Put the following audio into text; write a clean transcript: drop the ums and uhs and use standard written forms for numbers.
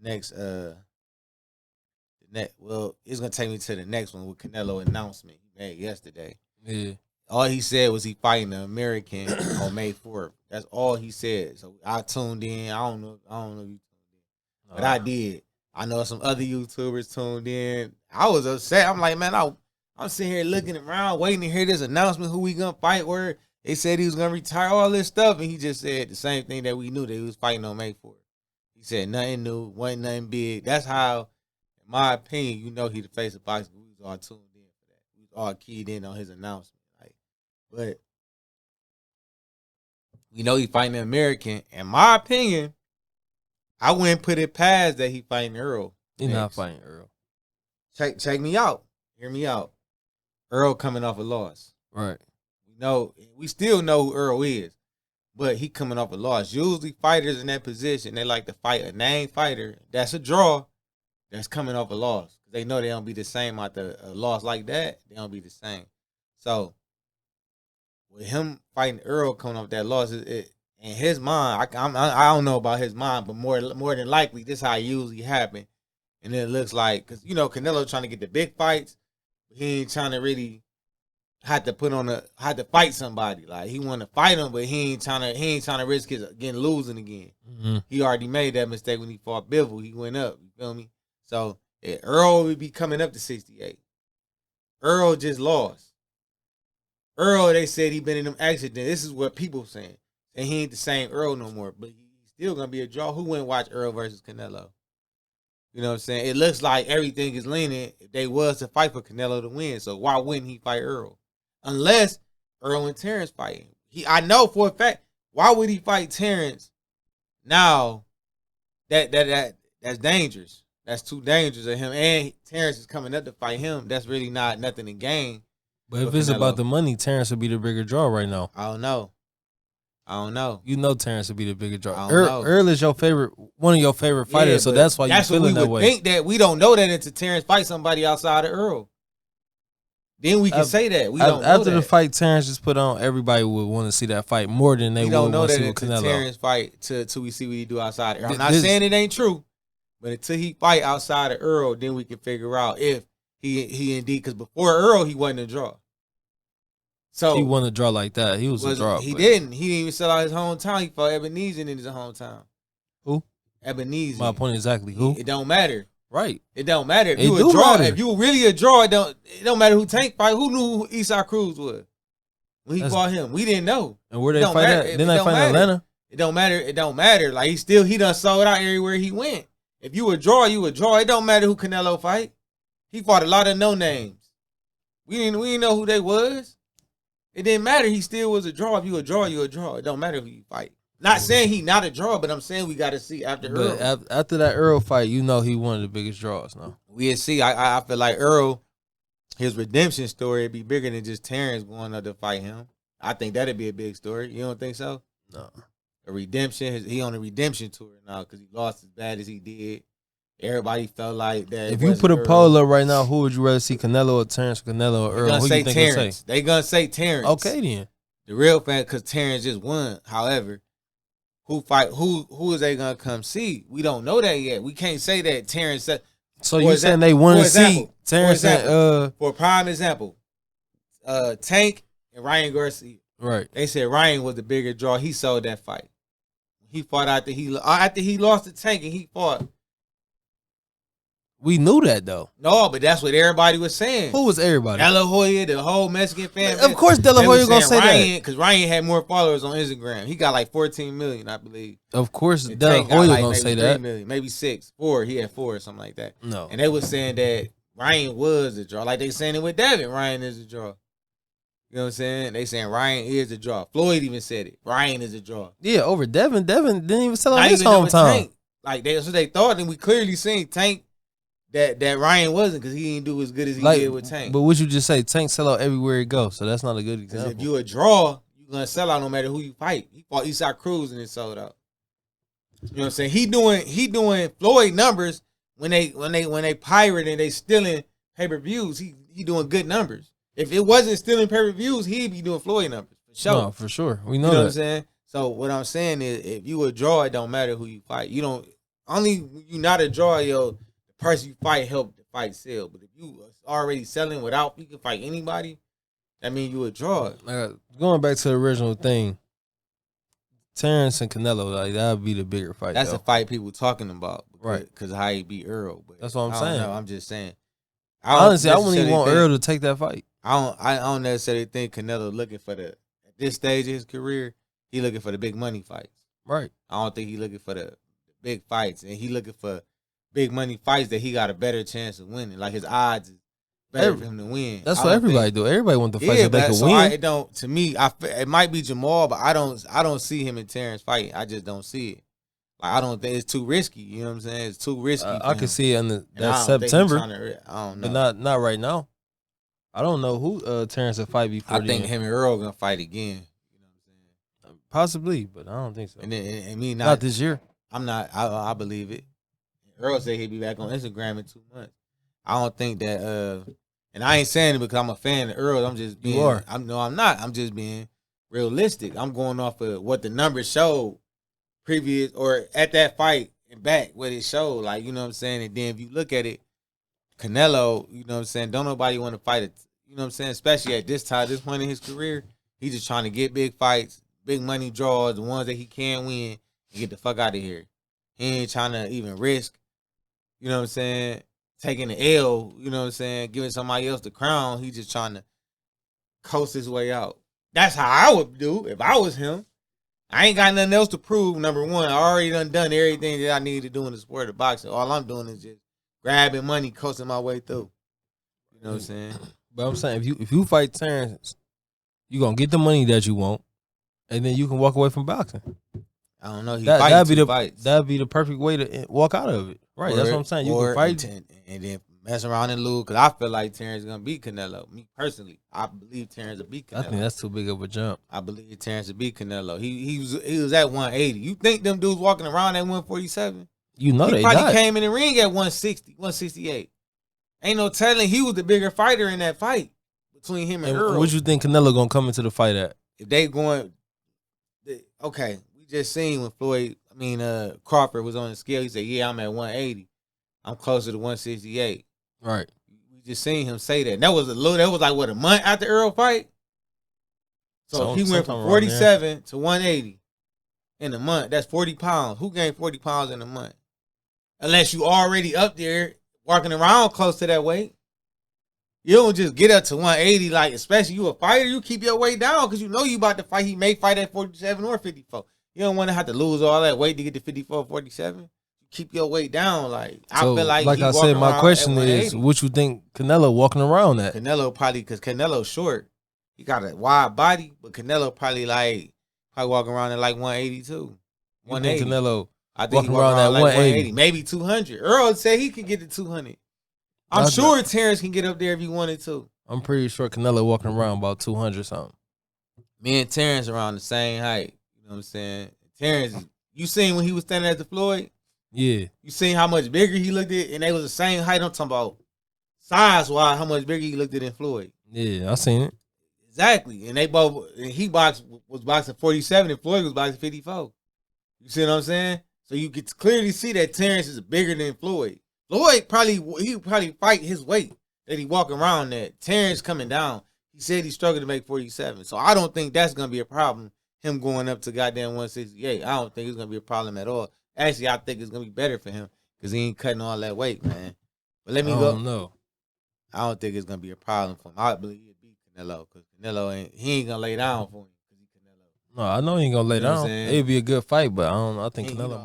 next well, it's gonna take me to the next one with Canelo announcement he made yesterday. Yeah. All he said was he fighting the American on May 4th. That's all he said. So I tuned in. I don't know if you tuned in. But I did. I know some other YouTubers tuned in. I was upset. I'm like, man, I'm sitting here looking around, waiting to hear this announcement, who we gonna fight, where they said he was gonna retire, all this stuff, and he just said the same thing that we knew, that he was fighting on May 4th. He said nothing new, wasn't nothing big. That's how, in my opinion, you know he the face of boxing. We was all tuned in for that. We was all keyed in on his announcement. But we know he fighting the American. In my opinion, I wouldn't put it past that he fighting Earl. He's not fighting Earl. Check me out. Hear me out. Earl coming off a loss. Right. We still know who Earl is, but he coming off a loss. Usually fighters in that position, they like to fight a named fighter that's a draw, that's coming off a loss. They know they don't be the same after a loss like that. They don't be the same. So with him fighting Earl coming off that loss, in his mind, I don't know about his mind, but more than likely, this is how it usually happen. And then it looks like, because Canelo trying to get the big fights, but he ain't trying to really had to fight somebody. Like, he want to fight him, but he ain't trying to risk his losing again. Mm-hmm. He already made that mistake when he fought Bivol. He went up. You feel me? So Earl would be coming up to 68. Earl just lost. Earl, they said he been in them accidents. This is what people saying. And he ain't the same Earl no more. But he's still going to be a draw. Who wouldn't watch Earl versus Canelo? You know what I'm saying? It looks like everything is leaning if they was to fight for Canelo to win. So why wouldn't he fight Earl? Unless Earl and Terrence fighting. I know for a fact, why would he fight Terrence now? That's dangerous. That's too dangerous of him. And Terrence is coming up to fight him. That's really not nothing to gain. But if it's about the money, Terrence would be the bigger draw right now. I don't know. You know Terrence would be the bigger draw. Earl is one of your favorite fighters, so that's why you feeling that way. Think that we don't know that until Terrence fight somebody outside of Earl. Then we can say that. We don't know after the fight Terrence just put on, everybody would want to see that fight more than they would want to see with Canelo. Terrence fight till we see what he do outside of Earl. I'm not saying it ain't true, but until he fight outside of Earl, then we can figure out if he indeed, because before Earl, he wasn't a draw. So he wasn't a draw like that. He was a draw. He didn't even sell out his hometown. He fought Ebenezer in his hometown. Who? Ebenezer. My point exactly. Who? It don't matter. Right. It don't matter. If you a draw, if you really a draw, it don't matter who Tank fight. Who knew who Esau Cruz was when he fought him? We didn't know. And where they fight at? Didn't they fight in Atlanta? It don't matter. It don't matter. Like he done sold out everywhere he went. If you a draw, you a draw. It don't matter who Canelo fight. He fought a lot of no names. We didn't know who they was. It didn't matter. He still was a draw. If you a draw, you a draw. It don't matter who you fight. Not saying he not a draw, but I'm saying we got to see after Earl. But after that Earl fight, you know he one of the biggest draws now. We'll see. I feel like Earl, his redemption story would be bigger than just Terrence going up to fight him. I think that'd be a big story. You don't think so? No. A redemption. He on a redemption tour now because he lost as bad as he did. Everybody felt like that. If you put a poll up right now, who would you rather see, Canelo or Terrence, Canelo or Earl? Who you think Terrence. Say? They gonna say Terrence. Okay then. The real fan, because Terrence just won. However, who is they gonna come see? We don't know that yet. We can't say that Terrence said. So you saying they want to see Terrence and for a prime example, Tank and Ryan Garcia. Right. They said Ryan was the bigger draw. He sold that fight. He fought after he lost to Tank and he fought. We knew that though. No, but that's what everybody was saying. Who was everybody? De La Hoya, the whole Mexican fan. Of course, De La Hoya gonna say Ryan, that because Ryan had more followers on Instagram. He got like 14 million, I believe. Of course, De La Hoya gonna say that. Maybe 6, 4. He had 4 or something like that. No, and they was saying that Ryan was a draw, like they saying it with Devin. Ryan is a draw. You know what I'm saying? They saying Ryan is a draw. Floyd even said it. Ryan is a draw. Yeah, over Devin. Devin didn't even sell out his hometown. Like that's what they thought, and we clearly seen Tank. That Ryan wasn't, because he didn't do as good as he did with Tank. But what you just say, Tank sell out everywhere he goes, so that's not a good example. If you a draw, you're gonna sell out no matter who you fight. He fought Esau Cruz and it sold out. You know what I'm saying? He doing Floyd numbers when they pirate and they stealing pay-per-views. He doing good numbers. If it wasn't stealing pay-per-views, he'd be doing Floyd numbers for sure. No, for sure. We know you know that. What I'm saying? So what I'm saying is, if you a draw, it don't matter who you fight. You don't. you not a draw, the person you fight help the fight sell. But if you already selling without you can fight anybody, that means you a draw. Going back to the original thing, Terrence and Canelo, like that would be the bigger fight. That's a fight people talking about, right? Because how he beat Errol. But that's what I'm saying. I'm just saying. Honestly, I wouldn't even want Errol to take that fight. I don't necessarily think Canelo looking for at this stage of his career, he looking for the big money fights. Right. I don't think he looking for the big fights, and he looking for big money fights that he got a better chance of winning. Like his odds is better for him to win. That's what everybody do. Everybody want the fight that they can win. To me, it might be Jamal, but I don't see him and Terrence fighting. I just don't see it. Like I don't think it's too risky. You know what I'm saying? It's too risky. I can see it in that September. I don't know, but not right now. I don't know who Terrence will fight before. I think him and Earl gonna fight again. You know what I'm saying? Possibly, but I don't think so. And me not this year. I'm not. I believe it. Earl said he'd be back on Instagram in 2 months. I don't think that. And I ain't saying it because I'm a fan of Earl. I'm just being. You are. I'm not. I'm just being realistic. I'm going off of what the numbers showed previous or at that fight and back what it showed. Like, you know what I'm saying? And then if you look at it, Canelo, you know what I'm saying? Don't nobody want to fight it. You know what I'm saying? Especially at this point in his career, he's just trying to get big fights, big money draws, the ones that he can win, and get the fuck out of here. He ain't trying to even risk, you know what I'm saying, taking the L, you know what I'm saying, giving somebody else the crown. He just trying to coast his way out. That's how I would do if I was him. I ain't got nothing else to prove, number one. I already done everything that I need to do in the sport of boxing. All I'm doing is just grabbing money, coasting my way through. You know what I'm saying? But I'm saying if you fight Terrence, you gonna get the money that you want, and then you can walk away from boxing. I don't know. That'd be the perfect way to walk out of it. Right. That's what I'm saying. You can fight and then mess around and lose. Because I feel like Terrence is gonna beat Canelo. Me personally, I believe Terrence will beat Canelo. I think that's too big of a jump. I believe Terrence will beat Canelo. He was at 180. You think them dudes walking around at 147? You know he probably came in the ring at 160, 168. Ain't no telling he was the bigger fighter in that fight between him and Earl. What you think Canelo gonna come into the fight at? If they going, okay, we just seen when Crawford was on the scale. He said, "Yeah, I'm at 180. I'm closer to 168." Right. We just seen him say that. And that was like what, a month after Earl fight. So he went from 47 to 180 in a month. That's 40 pounds. Who gained 40 pounds in a month? Unless you already up there walking around close to that weight. You don't just get up to 180, like, especially you a fighter, you keep your weight down because you know you about to fight. He may fight at 47 or 54. You don't want to have to lose all that weight to get to 54, 47. Keep your weight down. Like, so, I feel like I said, my question is, what you think Canelo walking around at? Canelo probably, because Canelo's short. He got a wide body, but Canelo probably walking around at like 182. 180. Canelo I think walking around at like 180. Maybe 200. Earl said he could get to 200. I'm sure Terrence can get up there if he wanted to. I'm pretty sure Canelo walking around about 200 something. Me and Terrence around the same height. You know what I'm saying? Terrence, you seen when he was standing at the Floyd? Yeah. You seen how much bigger he looked at? And they was the same height. I'm talking about size-wise, how much bigger he looked at than Floyd. Yeah, I seen it. Exactly. And he was boxing 47 and Floyd was boxing 54. You see what I'm saying? So you could clearly see that Terrence is bigger than Floyd. Floyd probably fight his weight that he walking around at. Terrence coming down. He said he struggled to make 47. So I don't think that's going to be a problem, him going up to goddamn 168. I don't think it's going to be a problem at all. Actually, I think it's going to be better for him because he ain't cutting all that weight, man. But let me go. No. I don't think it's going to be a problem for him. I believe he'll beat Canelo because Canelo ain't going to lay down for him. No, I know he ain't going to lay down. It'd be a good fight, but I think Canelo